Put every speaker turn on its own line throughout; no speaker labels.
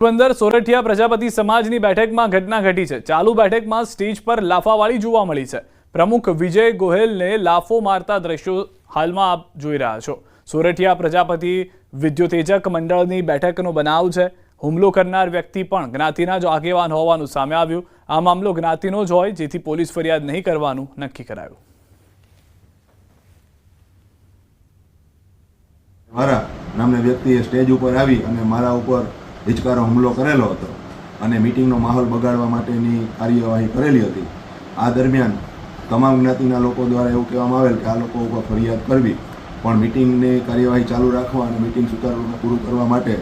પોરબંદર સોરઠિયા પ્રજાપતિ સમાજની બેઠકમાં ઘટના ઘટી છે। ચાલુ બેઠકમાં સ્ટેજ પર લાફાવાળી જોવા મળી છે। પ્રમુખ વિજય ગોહેલને લાફો મારતા દ્રશ્યો હાલમાં આપ જોઈ રહ્યા છો। સોરઠિયા પ્રજાપતિ વિદ્યુતેજક મંડળની બેઠકનો બનાવ છે। હુમલો કરનાર વ્યક્તિ પણ જ્ઞાતિના જ આગેવાન હોવાનું સામે આવ્યું। આ મામલો જ્ઞાતિનો જ હોય, જેથી પોલીસ ફરિયાદ નહીં કરવાનું નક્કી કરાયું।
મારા નામના વ્યક્તિએ સ્ટેજ ઉપર આવી અને મારા ઉપર હિચકારો હુમલો કરેલો હતો અને મીટિંગનો માહોલ બગાડવા માટેની કાર્યવાહી કરેલી હતી। આ દરમિયાન તમામ જ્ઞાતિના લોકો દ્વારા એવું કહેવામાં આવેલ કે આ લોકો ઉપર ફરિયાદ કરવી, પણ મીટિંગની કાર્યવાહી ચાલુ રાખવા અને મીટિંગ સુચારુરૂપે પૂરું કરવા માટે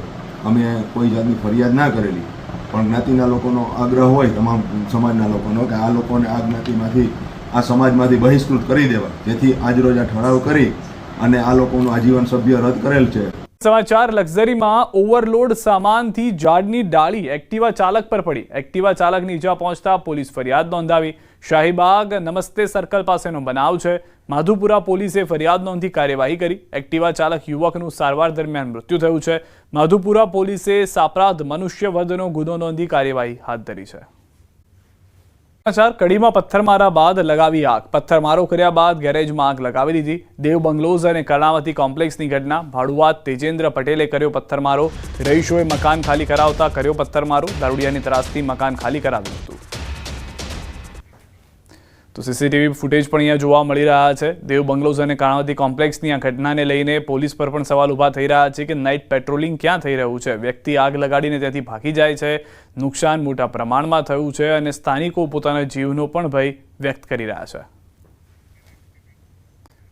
અમે કોઈ જાતની ફરિયાદ ના કરેલી। પણ જ્ઞાતિના લોકોનો આગ્રહ હોય, તમામ સમાજના લોકોનો, કે આ લોકોને આ જ્ઞાતિમાંથી, આ સમાજમાંથી બહિષ્કૃત કરી દેવા, જેથી આજરોજ આ ઠરાવ કરી અને આ લોકોનું આજીવન સભ્ય રદ કરેલ છે।
समाचार लग्जरीમાં ओवरलोड सामानથી ઝાડની ડાળી એક્ટિવા ચાલક પર પડી। એક્ટિવા ચાલકને ઈજા પહોંચતા પોલીસ ફરિયાદ નોંધાવી। શાહીબાગ નમસ્તે સર્કલ પાસેનો બનાવ છે। માધુપુરા પોલીસે ફરિયાદ નોંધી કાર્યવાહી કરી। એક્ટિવા ચાલક યુવકનું સારવાર દરમિયાન મૃત્યુ થયું છે। માધુપુરા પોલીસે સાપરાધ મનુષ્યવધનો ગુનો નોંધી કાર્યવાહી હાથ ધરી છે। કડીમાં પથ્થરમારા બાદ લગાવી આગ। પથ્થરમારો કર્યા બાદ ગેરેજમાં આગ લગાવી દીધી। દેવ બંગલોઝ અને કર્ણાવતી કોમ્પ્લેક્સની ઘટના। ભાડુઆત તેજેન્દ્ર પટેલે કર્યો પથ્થરમારો। રહીશોએ મકાન ખાલી કરાવતા કર્યો પથ્થરમારો। દારૂડિયાની ત્રાસથી મકાન ખાલી કરાવ્યું હતું। તો સીસીટીવી ફૂટેજ પણ અહીંયા જોવા મળી રહ્યા છે। દેવ બંગલોઝ અને કર્ણાવતી કોમ્પ્લેક્સની આ ઘટનાને લઈને પોલીસ પર પણ સવાલ ઊભા થઈ રહ્યા છે કે નાઇટ પેટ્રોલિંગ ક્યાં થઈ રહ્યું છે? વ્યક્તિ આગ લગાડીને ત્યાંથી ભાગી જાય છે। નુકસાન મોટા પ્રમાણમાં થયું છે અને સ્થાનિકો પોતાના જીવનો પણ ભય વ્યક્ત કરી રહ્યા છે।